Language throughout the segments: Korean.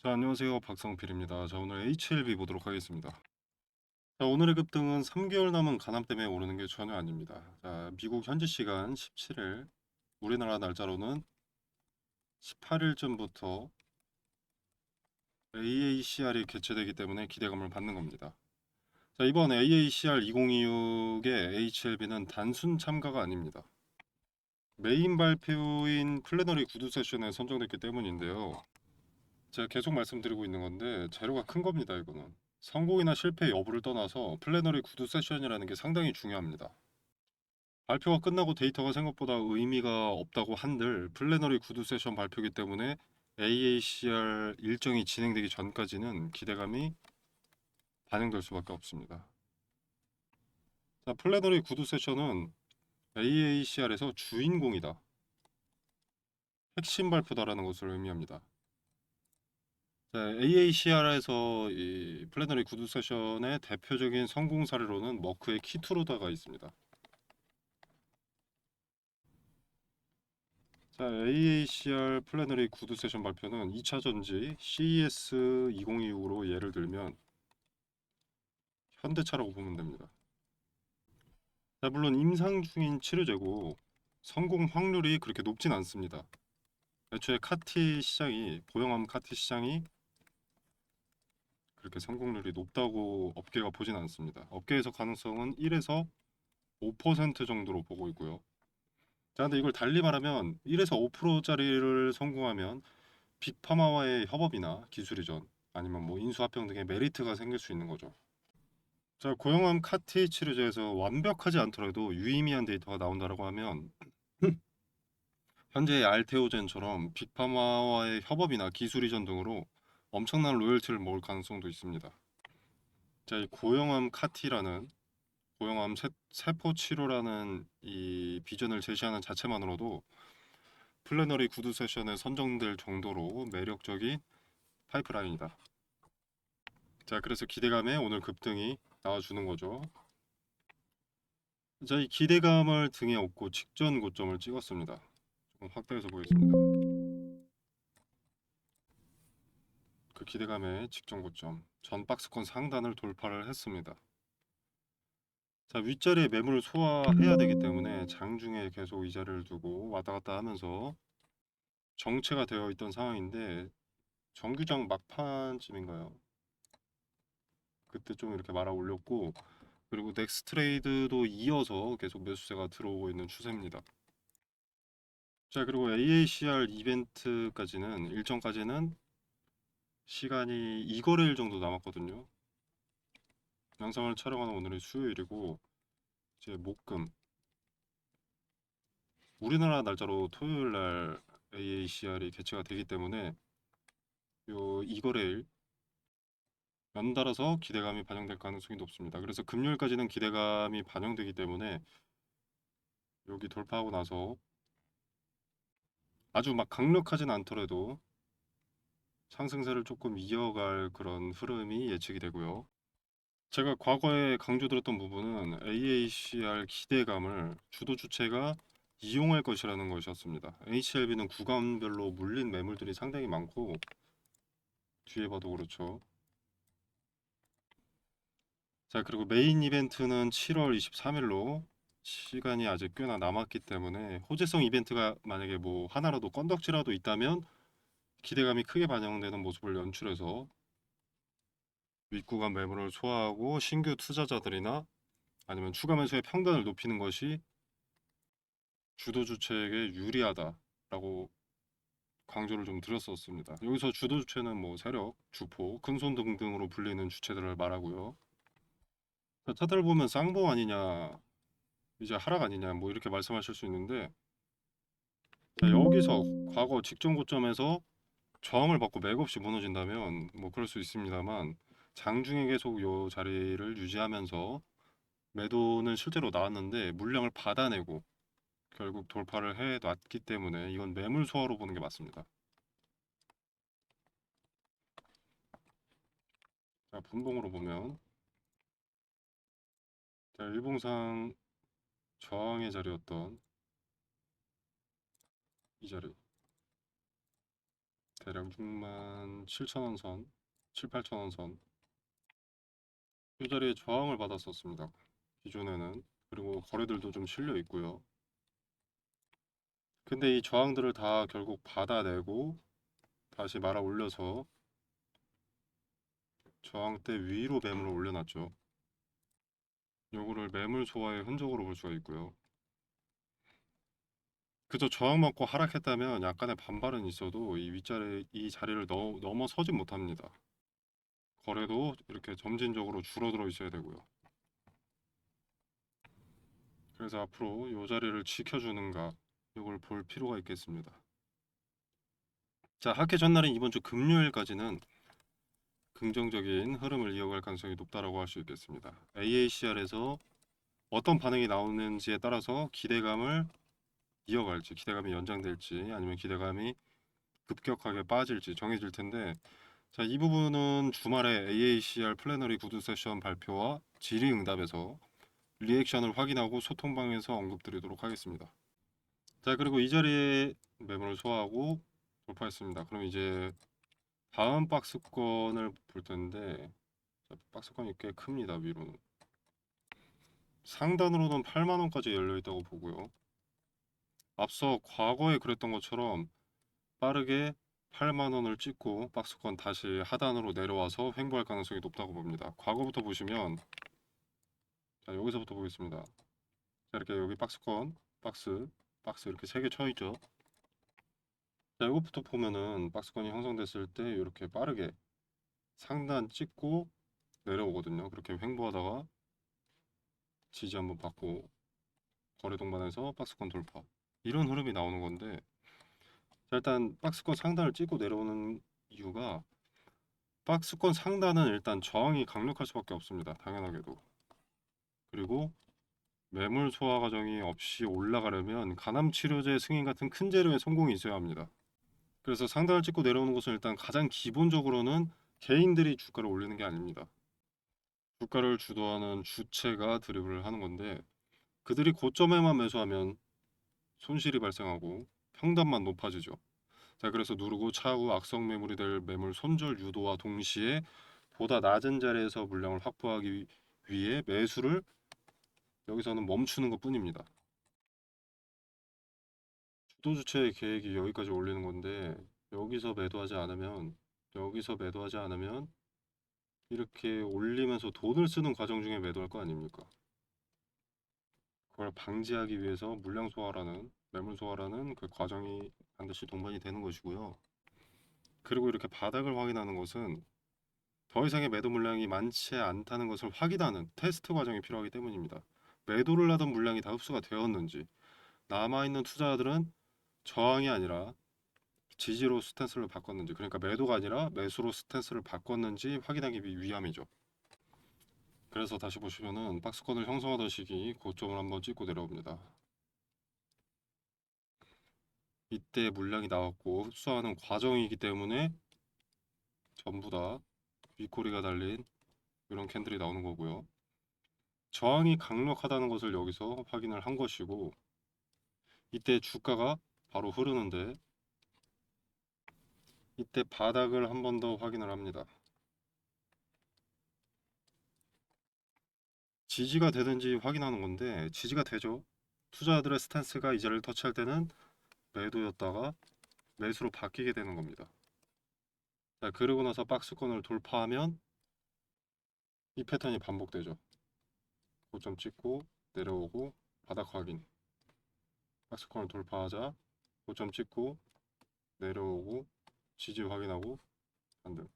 자, 안녕하세요. 박성필입니다. 자, 오늘 HLB 보도록 하겠습니다. 자, 오늘의 급등은 3개월 남은 가남 때문에 오르는 게 전혀 아닙니다. 자, 미국 현지 시간 17일, 우리나라 날짜로는 18일쯤부터 AACR이 개최되기 때문에 기대감을 받는 겁니다. 자, 이번 AACR 2026의 HLB는 단순 참가가 아닙니다. 메인 발표인 플래너리 구두 세션에 선정됐기 때문인데요. 제가 계속 말씀드리고 있는 건데 재료가 큰 겁니다. 이거는 성공이나 실패 여부를 떠나서 플래너리 구두 세션이라는 게 상당히 중요합니다. 발표가 끝나고 데이터가 생각보다 의미가 없다고 한들 플래너리 구두 세션 발표기 때문에 AACR 일정이 진행되기 전까지는 기대감이 반영될 수밖에 없습니다. 자, 플래너리 구두 세션은 AACR에서 주인공이다, 핵심 발표다라는 것을 의미합니다. AACR에서 이 플래너리 구두 세션의 대표적인 성공 사례로는 머크의 키투로다가 있습니다. 자, AACR 플래너리 구두 세션 발표는 2차 전지 CES 2026으로 예를 들면 현대차라고 보면 됩니다. 자, 물론 임상 중인 치료제고 성공 확률이 그렇게 높진 않습니다. 애초에 카티 시장이 보형암 카티 시장이 그렇게 성공률이 높다고 업계가 보진 않습니다. 업계에서 가능성은 1에서 5% 정도로 보고 있고요. 자, 근데 이걸 달리 말하면 1에서 5%짜리를 성공하면 빅파마와의 협업이나 기술 이전 아니면 뭐 인수합병 등의 메리트가 생길 수 있는 거죠. 자, 고형암 카티 치료제에서 완벽하지 않더라도 유의미한 데이터가 나온다라고 하면 현재의 알테오젠처럼 빅파마와의 협업이나 기술 이전 등으로 엄청난 로열티를 먹을 가능성도 있습니다. 자, 이 고형암 카티라는 고형암 세포 치료라는 이 비전을 제시하는 자체만으로도 플래너리 구두 세션에 선정될 정도로 매력적인 파이프라인이다. 자, 그래서 기대감에 오늘 급등이 나와주는 거죠. 자, 이 기대감을 등에 업고 직전 고점을 찍었습니다. 조금 확대해서 보겠습니다. 그 기대감의 직전 고점, 전 박스권 상단을 돌파를 했습니다. 자, 윗자리에 매물을 소화해야 되기 때문에 장중에 계속 이 자리를 두고 왔다 갔다 하면서 정체가 되어 있던 상황인데 정규장 막판쯤인가요? 그때 좀 이렇게 말아 올렸고, 그리고 넥스 트레이드도 이어서 계속 매수세가 들어오고 있는 추세입니다. 자, 그리고 AACR 이벤트까지는 일정까지는 시간이 2거래일 정도 남았거든요. 영상을 촬영하는 오늘이 수요일이고 이제 목금 우리나라 날짜로 토요일 날 AACR이 개최가 되기 때문에 요 2거래일 연달아서 기대감이 반영될 가능성이 높습니다. 그래서 금요일까지는 기대감이 반영되기 때문에 여기 돌파하고 나서 아주 막 강력하진 않더라도 상승세를 조금 이어갈 그런 흐름이 예측이 되고요. 제가 과거에 강조드렸던 부분은 AACR 기대감을 주도 주체가 이용할 것이라는 것이었습니다. HLB는 구간별로 물린 매물들이 상당히 많고 뒤에 봐도 그렇죠. 자, 그리고 메인 이벤트는 7월 23일로 시간이 아직 꽤나 남았기 때문에 호재성 이벤트가 만약에 뭐 하나라도 건덕지라도 있다면 기대감이 크게 반영되는 모습을 연출해서 윗구간 매물을 소화하고 신규 투자자들이나 아니면 추가 매수의 평단을 높이는 것이 주도 주체에게 유리하다라고 강조를 좀 드렸었습니다. 여기서 주도 주체는 뭐 세력, 주포, 큰손 등등으로 불리는 주체들을 말하고요. 자, 차트를 보면 쌍봉 아니냐, 이제 하락 아니냐, 뭐 이렇게 말씀하실 수 있는데, 자, 여기서 과거 직전 고점에서 저항을 받고 맥없이 무너진다면 뭐 그럴 수 있습니다만 장중에 계속 요 자리를 유지하면서 매도는 실제로 나왔는데 물량을 받아내고 결국 돌파를 해놨기 때문에 이건 매물 소화로 보는 게 맞습니다. 자, 분봉으로 보면 자, 일봉상 저항의 자리였던 이 자리 대략 67,000원 선, 7, 8,000원 선. 이 자리에 저항을 받았었습니다. 기존에는. 그리고 거래들도 좀 실려 있고요. 근데 이 저항들을 다 결국 받아내고 다시 말아 올려서 저항대 위로 매물을 올려놨죠. 요거를 매물 소화의 흔적으로 볼 수가 있고요. 그저 저항받고 하락했다면 약간의 반발은 있어도 이 윗자리 이 자리를 넘어서진 못합니다. 거래도 이렇게 점진적으로 줄어들어 있어야 되고요. 그래서 앞으로 이 자리를 지켜주는가 이걸 볼 필요가 있겠습니다. 자, 하회 전날인 이번 주 금요일까지는 긍정적인 흐름을 이어갈 가능성이 높다라고 할 수 있겠습니다. AACR에서 어떤 반응이 나오는지에 따라서 기대감을 이어갈지, 기대감이 연장될지, 아니면 기대감이 급격하게 빠질지 정해질 텐데, 자, 이 부분은 주말에 AACR 플래너리 구두 세션 발표와 질의응답에서 리액션을 확인하고 소통방에서 언급드리도록 하겠습니다. 자, 그리고 이 자리에 매물을 소화하고 돌파했습니다. 그럼 이제 다음 박스권을 볼 텐데, 자, 박스권이 꽤 큽니다. 위로는 상단으로는 8만 원까지 열려 있다고 보고요. 앞서 과거에 그랬던 것처럼 빠르게 8만 원을 찍고 박스권 다시 하단으로 내려와서 횡보할 가능성이 높다고 봅니다. 과거부터 보시면, 자, 여기서부터 보겠습니다. 자, 이렇게 여기 박스권, 박스 이렇게 3개 쳐 있죠. 자, 이것부터 보면은 박스권이 형성됐을 때 이렇게 빠르게 상단 찍고 내려오거든요. 그렇게 횡보하다가 지지 한번 받고 거래 동반해서 박스권 돌파, 이런 흐름이 나오는 건데, 자, 일단 박스권 상단을 찍고 내려오는 이유가, 박스권 상단은 일단 저항이 강력할 수밖에 없습니다. 당연하게도. 그리고 매물 소화 과정이 없이 올라가려면 간암 치료제 승인 같은 큰 재료의 성공이 있어야 합니다. 그래서 상단을 찍고 내려오는 것은 일단 가장 기본적으로는 개인들이 주가를 올리는 게 아닙니다. 주가를 주도하는 주체가 드리블을 하는 건데, 그들이 고점에만 매수하면 손실이 발생하고 평단만 높아지죠. 자, 그래서 누르고 차후 악성 매물이 될 매물 손절 유도와 동시에 보다 낮은 자리에서 물량을 확보하기 위해 매수를 여기서는 멈추는 것뿐입니다. 주도 주체의 계획이 여기까지 올리는 건데, 여기서 매도하지 않으면 이렇게 올리면서 돈을 쓰는 과정 중에 매도할 거 아닙니까? 그걸 방지하기 위해서 물량 소화라는, 매물 소화라는 그 과정이 반드시 동반이 되는 것이고요. 그리고 이렇게 바닥을 확인하는 것은 더 이상의 매도 물량이 많지 않다는 것을 확인하는 테스트 과정이 필요하기 때문입니다. 매도를 하던 물량이 다 흡수가 되었는지, 남아있는 투자자들은 저항이 아니라 지지로 스탠스를 바꿨는지, 그러니까 매도가 아니라 매수로 스탠스를 바꿨는지 확인하기 위함이죠. 그래서 다시 보시면은 박스권을 형성하던 시기 고점을 한번 찍고 내려옵니다. 이때 물량이 나왔고 흡수하는 과정이기 때문에 전부 다 윗꼬리가 달린 이런 캔들이 나오는 거고요. 저항이 강력하다는 것을 여기서 확인을 한 것이고, 이때 주가가 바로 흐르는데, 이때 바닥을 한 번 더 확인을 합니다. 지지가 되는지 확인하는 건데 지지가 되죠. 투자자들의 스탠스가 이 자리를 터치할 때는 매도였다가 매수로 바뀌게 되는 겁니다. 자, 그러고 나서 박스권을 돌파하면 이 패턴이 반복되죠. 고점 찍고 내려오고 바닥 확인, 박스권을 돌파하자 고점 찍고 내려오고 지지 확인하고 반등.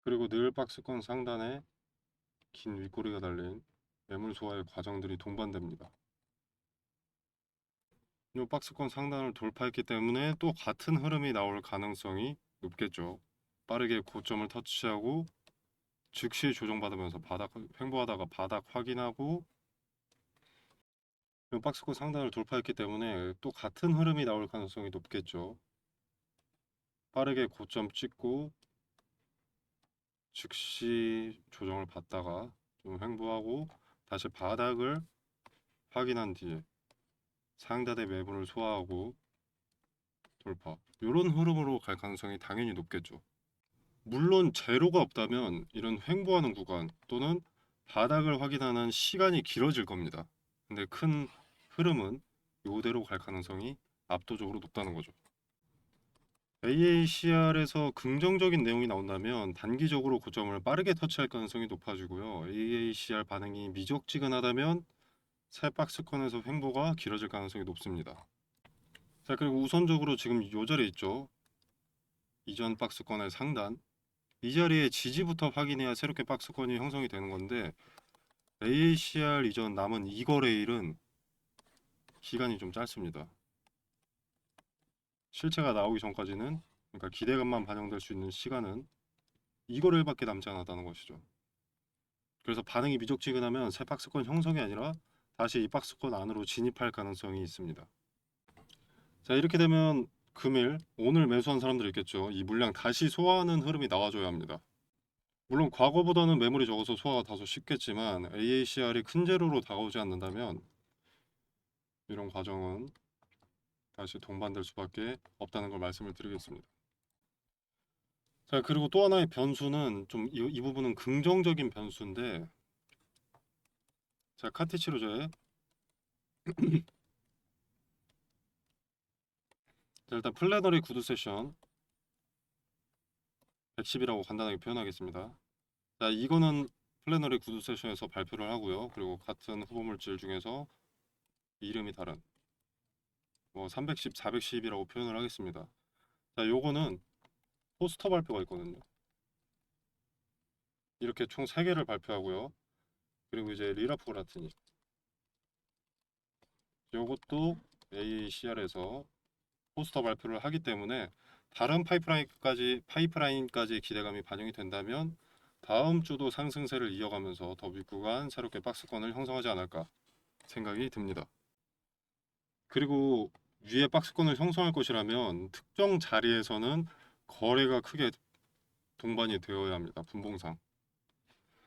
그리고 늘 박스권 상단에 긴 윗꼬리가 달린 매물 소화의 과정들이 동반됩니다. 이 박스권 상단을 돌파했기 때문에 또 같은 흐름이 나올 가능성이 높겠죠. 빠르게 고점을 터치하고 즉시 조정받으면서 바닥 횡보하다가 바닥 확인하고, 이 박스권 상단을 돌파했기 때문에 또 같은 흐름이 나올 가능성이 높겠죠. 빠르게 고점 찍고 즉시 조정을 받다가 좀 횡보하고 다시 바닥을 확인한 뒤에 상단의 매물을 소화하고 돌파. 이런 흐름으로 갈 가능성이 당연히 높겠죠. 물론 제로가 없다면 이런 횡보하는 구간 또는 바닥을 확인하는 시간이 길어질 겁니다. 근데 큰 흐름은 이대로 갈 가능성이 압도적으로 높다는 거죠. AACR에서 긍정적인 내용이 나온다면 단기적으로 고점을 빠르게 터치할 가능성이 높아지고요. AACR 반응이 미적지근하다면 새 박스권에서 횡보가 길어질 가능성이 높습니다. 자, 그리고 우선적으로 지금 이 자리에 있죠. 이전 박스권의 상단. 이 자리에 지지부터 확인해야 새롭게 박스권이 형성이 되는 건데 AACR 이전 남은 이거래일은 기간이 좀 짧습니다. 실체가 나오기 전까지는, 그러니까 기대감만 반영될 수 있는 시간은 이거래일밖에 남지 않았다는 것이죠. 그래서 반응이 미적지근하면 새 박스권 형성이 아니라 다시 이 박스권 안으로 진입할 가능성이 있습니다. 자, 이렇게 되면 금일 오늘 매수한 사람들이 있겠죠. 이 물량 다시 소화하는 흐름이 나와줘야 합니다. 물론 과거보다는 매물이 적어서 소화가 다소 쉽겠지만 AACR이 큰 재료로 다가오지 않는다면 이런 과정은 다시 동반될 수밖에 없다는 걸 말씀을 드리겠습니다. 자, 그리고 또 하나의 변수는 좀 이 부분은 긍정적인 변수인데, 자, 카티치로제. 자, 일단 플래너리 구두 세션 110이라고 간단하게 표현하겠습니다. 자, 이거는 플래너리 구두 세션에서 발표를 하고요. 그리고 같은 후보물질 중에서 이름이 다른 310, 410이라고 표현을 하겠습니다. 자, 요거는 포스터 발표가 있거든요. 이렇게 총 3개를 발표하고요. 그리고 이제 리라포라트니 요것도 AACR에서 포스터 발표를 하기 때문에 다른 파이프라인까지 기대감이 반영이 된다면 다음 주도 상승세를 이어가면서 더 윗구간 새롭게 박스권을 형성하지 않을까 생각이 듭니다. 그리고 위에 박스권을 형성할 것이라면 특정 자리에서는 거래가 크게 동반이 되어야 합니다. 분봉상.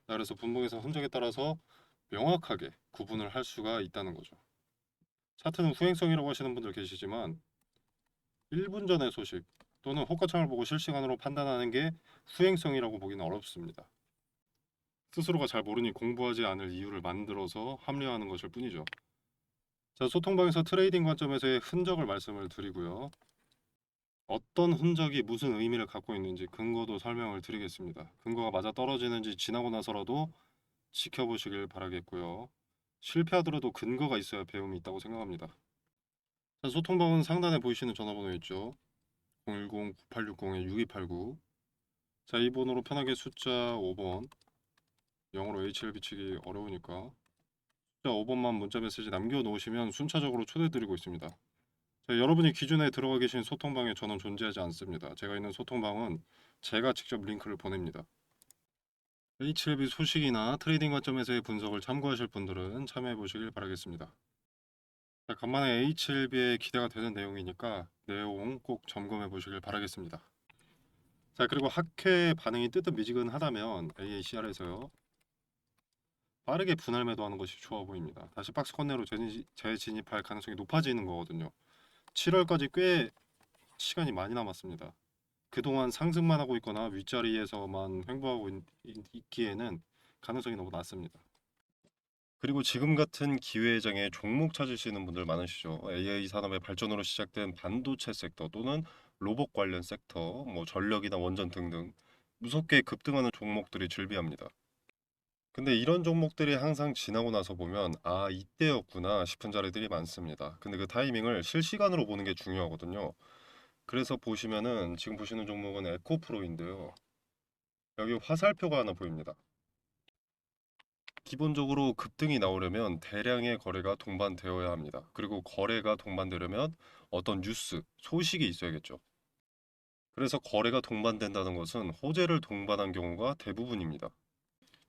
그래서 분봉에서 흔적에 따라서 명확하게 구분을 할 수가 있다는 거죠. 차트는 후행성이라고 하시는 분들 계시지만 1분 전의 소식 또는 호가창을 보고 실시간으로 판단하는 게 후행성이라고 보기는 어렵습니다. 스스로가 잘 모르니 공부하지 않을 이유를 만들어서 합리화하는 것일 뿐이죠. 자, 소통방에서 트레이딩 관점에서의 흔적을 말씀을 드리고요. 어떤 흔적이 무슨 의미를 갖고 있는지 근거도 설명을 드리겠습니다. 근거가 맞아 떨어지는지 지나고 나서라도 지켜보시길 바라겠고요. 실패하더라도 근거가 있어야 배움이 있다고 생각합니다. 자, 소통방은 상단에 보이시는 전화번호 있죠. 010-9860-6289. 자, 이 번호로 편하게 숫자 5번, 영어로 HL 비치기 어려우니까 숫자 5번만 문자메시지 남겨놓으시면 순차적으로 초대드리고 있습니다. 자, 여러분이 기존에 들어가 계신 소통방에 저는 존재하지 않습니다. 제가 있는 소통방은 제가 직접 링크를 보냅니다. HLB 소식이나 트레이딩 관점에서의 분석을 참고하실 분들은 참여해 보시길 바라겠습니다. 자, 간만에 HLB에 기대가 되는 내용이니까 내용 꼭 점검해 보시길 바라겠습니다. 자, 그리고 학회 반응이 뜨뜻미지근하다면 AACR에서요 빠르게 분할 매도하는 것이 좋아 보입니다. 다시 박스권 내로 재진입할 가능성이 높아지는 거거든요. 7월까지 꽤 시간이 많이 남았습니다. 그동안 상승만 하고 있거나 윗자리에서만 횡보하고 있기에는 가능성이 너무 낮습니다. 그리고 지금 같은 기회장에 종목 찾으시는 분들 많으시죠. AI 산업의 발전으로 시작된 반도체 섹터 또는 로봇 관련 섹터, 전력이나 원전 등등 무섭게 급등하는 종목들이 즐비합니다. 근데 이런 종목들이 항상 지나고 나서 보면 이때였구나 싶은 자리들이 많습니다. 근데 그 타이밍을 실시간으로 보는 게 중요하거든요. 그래서 보시면은 지금 보시는 종목은 에코프로인데요. 여기 화살표가 하나 보입니다. 기본적으로 급등이 나오려면 대량의 거래가 동반되어야 합니다. 그리고 거래가 동반되려면 어떤 뉴스, 소식이 있어야겠죠. 그래서 거래가 동반된다는 것은 호재를 동반한 경우가 대부분입니다.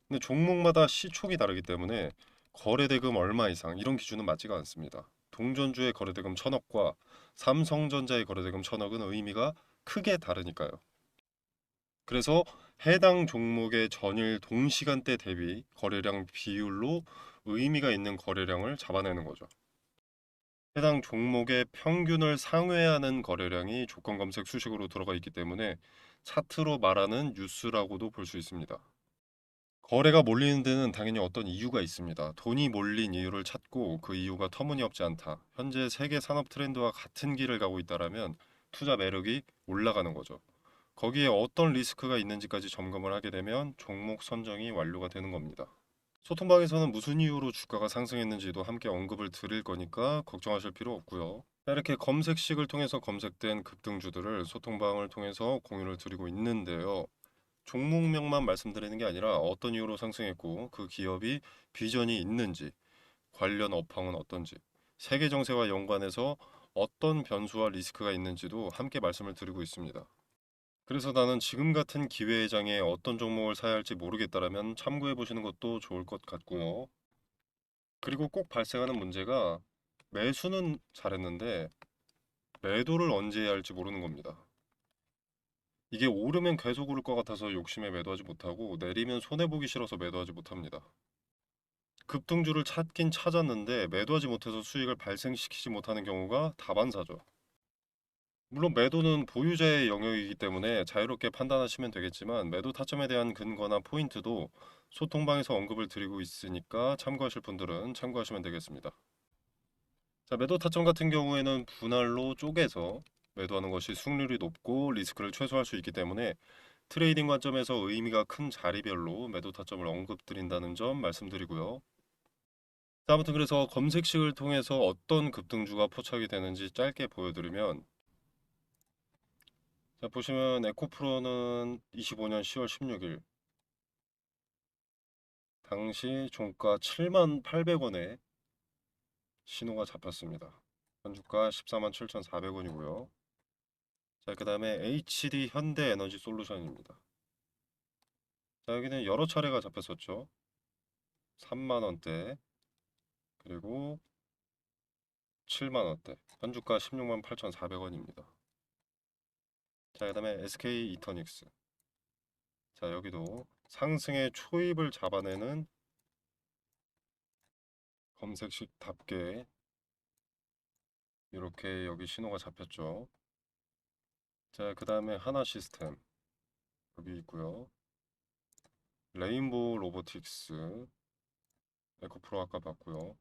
근데 종목마다 시총이 다르기 때문에 거래대금 얼마 이상 이런 기준은 맞지가 않습니다. 동전주의 거래대금 1000억과 삼성전자의 거래대금 1000억은 의미가 크게 다르니까요. 그래서 해당 종목의 전일 동시간대 대비 거래량 비율로 의미가 있는 거래량을 잡아내는 거죠. 해당 종목의 평균을 상회하는 거래량이 조건 검색 수식으로 들어가 있기 때문에 차트로 말하는 뉴스라고도 볼 수 있습니다. 거래가 몰리는 데는 당연히 어떤 이유가 있습니다. 돈이 몰린 이유를 찾고 그 이유가 터무니없지 않다. 현재 세계 산업 트렌드와 같은 길을 가고 있다라면 투자 매력이 올라가는 거죠. 거기에 어떤 리스크가 있는지까지 점검을 하게 되면 종목 선정이 완료가 되는 겁니다. 소통방에서는 무슨 이유로 주가가 상승했는지도 함께 언급을 드릴 거니까 걱정하실 필요 없고요. 이렇게 검색식을 통해서 검색된 급등주들을 소통방을 통해서 공유를 드리고 있는데요. 종목명만 말씀드리는 게 아니라 어떤 이유로 상승했고 그 기업이 비전이 있는지, 관련 업황은 어떤지, 세계 정세와 연관해서 어떤 변수와 리스크가 있는지도 함께 말씀을 드리고 있습니다. 그래서 나는 지금 같은 기회의 장에 어떤 종목을 사야 할지 모르겠다라면 참고해 보시는 것도 좋을 것 같고요. 그리고 꼭 발생하는 문제가 매수는 잘했는데 매도를 언제 해야 할지 모르는 겁니다. 이게 오르면 계속 오를 것 같아서 욕심에 매도하지 못하고 내리면 손해보기 싫어서 매도하지 못합니다. 급등주를 찾긴 찾았는데 매도하지 못해서 수익을 발생시키지 못하는 경우가 다반사죠. 물론 매도는 보유자의 영역이기 때문에 자유롭게 판단하시면 되겠지만 매도 타점에 대한 근거나 포인트도 소통방에서 언급을 드리고 있으니까 참고하실 분들은 참고하시면 되겠습니다. 자, 매도 타점 같은 경우에는 분할로 쪼개서 매도하는 것이 수익률이 높고 리스크를 최소화할 수 있기 때문에 트레이딩 관점에서 의미가 큰 자리별로 매도 타점을 언급드린다는 점 말씀드리고요. 자, 아무튼 그래서 검색식을 통해서 어떤 급등주가 포착이 되는지 짧게 보여드리면, 자, 보시면 에코프로는 25년 10월 16일 당시 종가 78,800원에 신호가 잡혔습니다. 현주가 147,400원이고요. 자, 그 다음에 HD 현대에너지 솔루션입니다. 자, 여기는 여러 차례가 잡혔었죠. 3만원대, 그리고 7만원대, 현주가 168,400원입니다. 자, 그 다음에 SK 이터닉스. 자, 여기도 상승의 초입을 잡아내는 검색식답게 이렇게 여기 신호가 잡혔죠. 자, 그 다음에 하나 시스템 여기 있고요. 레인보우 로보틱스, 에코프로 아까 봤고요.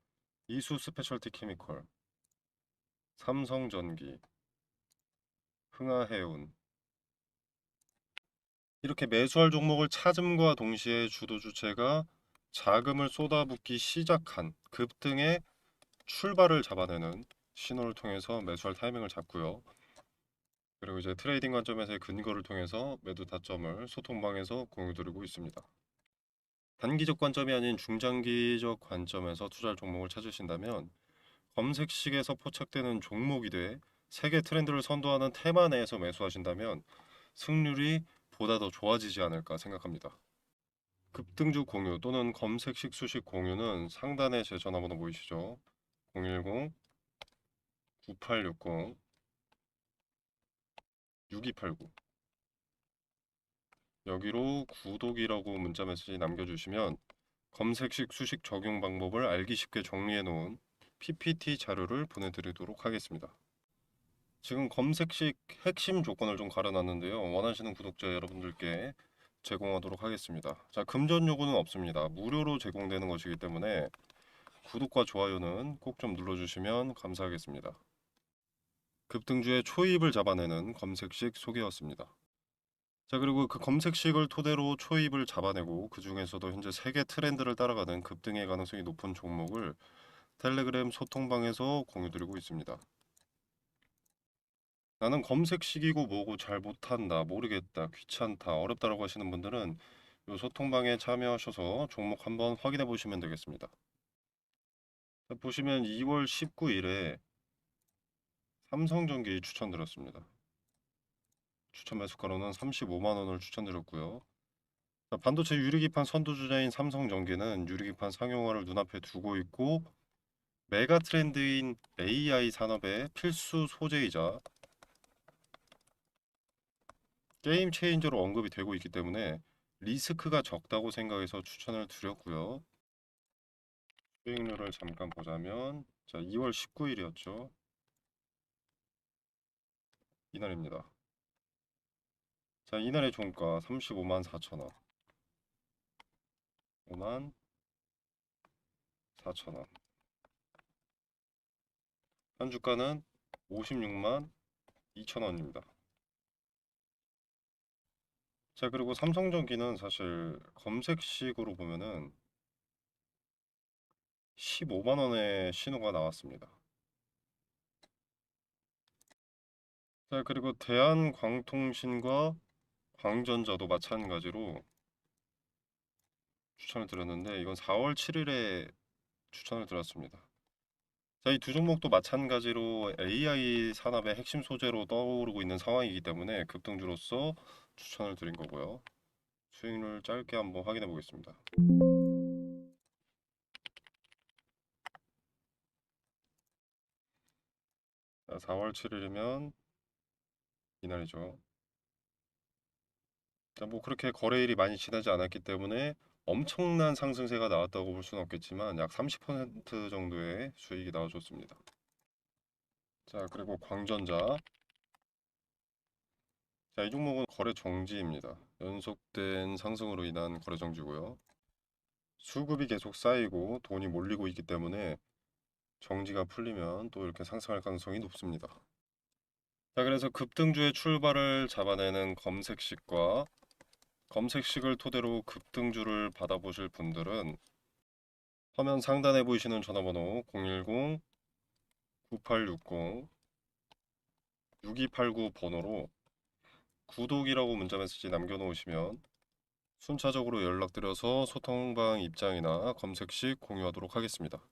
이수 스페셜티 케미컬, 삼성전기, 흥하해운. 이렇게 매수할 종목을 찾음과 동시에 주도 주체가 자금을 쏟아붓기 시작한 급등의 출발을 잡아내는 신호를 통해서 매수할 타이밍을 잡고요. 그리고 이제 트레이딩 관점에서의 근거를 통해서 매도 타점을 소통방에서 공유드리고 있습니다. 단기적 관점이 아닌 중장기적 관점에서 투자할 종목을 찾으신다면 검색식에서 포착되는 종목이 돼 세계 트렌드를 선도하는 테마 내에서 매수하신다면 승률이 보다 더 좋아지지 않을까 생각합니다. 급등주 공유 또는 검색식 수식 공유는 상단에 제 전화번호 보이시죠? 010-9860-6289 여기로 구독이라고 문자 메시지 남겨주시면 검색식 수식 적용 방법을 알기 쉽게 정리해 놓은 PPT 자료를 보내드리도록 하겠습니다. 지금 검색식 핵심 조건을 좀 가려놨는데요. 원하시는 구독자 여러분들께 제공하도록 하겠습니다. 자, 금전 요구는 없습니다. 무료로 제공되는 것이기 때문에 구독과 좋아요는 꼭 좀 눌러주시면 감사하겠습니다. 급등주의 초입을 잡아내는 검색식 소개였습니다. 자, 그리고 그 검색식을 토대로 초입을 잡아내고 그 중에서도 현재 세계 트렌드를 따라가는 급등의 가능성이 높은 종목을 텔레그램 소통방에서 공유드리고 있습니다. 나는 검색식이고 뭐고 잘 못한다, 모르겠다, 귀찮다, 어렵다라고 하시는 분들은 이 소통방에 참여하셔서 종목 한번 확인해 보시면 되겠습니다. 자, 보시면 2월 19일에 삼성전기 추천드렸습니다. 추천 매수가로는 35만 원을 추천드렸고요. 자, 반도체 유리기판 선두주자인 삼성전기는 유리기판 상용화를 눈앞에 두고 있고 메가 트렌드인 AI 산업의 필수 소재이자 게임 체인저로 언급이 되고 있기 때문에 리스크가 적다고 생각해서 추천을 드렸고요. 수익률을 잠깐 보자면 자, 2월 19일이었죠. 이날입니다. 자, 이날의 종가 35만 4천 원. 5만 4천 원. 현주가는 56만 2천 원입니다. 자, 그리고 삼성전기는 사실 검색식으로 보면은 15만 원의 신호가 나왔습니다. 자, 그리고 대한광통신과 광전자도 마찬가지로 추천을 드렸는데 이건 4월 7일에 추천을 드렸습니다. 자, 이 두 종목도 마찬가지로 AI 산업의 핵심 소재로 떠오르고 있는 상황이기 때문에 급등주로서 추천을 드린 거고요. 수익률 짧게 한번 확인해 보겠습니다. 자, 4월 7일이면 이날이죠. 자, 뭐 그렇게 거래일이 많이 지나지 않았기 때문에 엄청난 상승세가 나왔다고 볼 수는 없겠지만 약 30% 정도의 수익이 나와줬습니다. 자, 그리고 광전자. 자, 이 종목은 거래 정지입니다. 연속된 상승으로 인한 거래 정지고요. 수급이 계속 쌓이고 돈이 몰리고 있기 때문에 정지가 풀리면 또 이렇게 상승할 가능성이 높습니다. 자, 그래서 급등주의 출발을 잡아내는 검색식과 검색식을 토대로 급등주를 받아보실 분들은 화면 상단에 보이시는 전화번호 010-9860-6289 번호로 구독이라고 문자메시지 남겨놓으시면 순차적으로 연락드려서 소통방 입장이나 검색식 공유하도록 하겠습니다.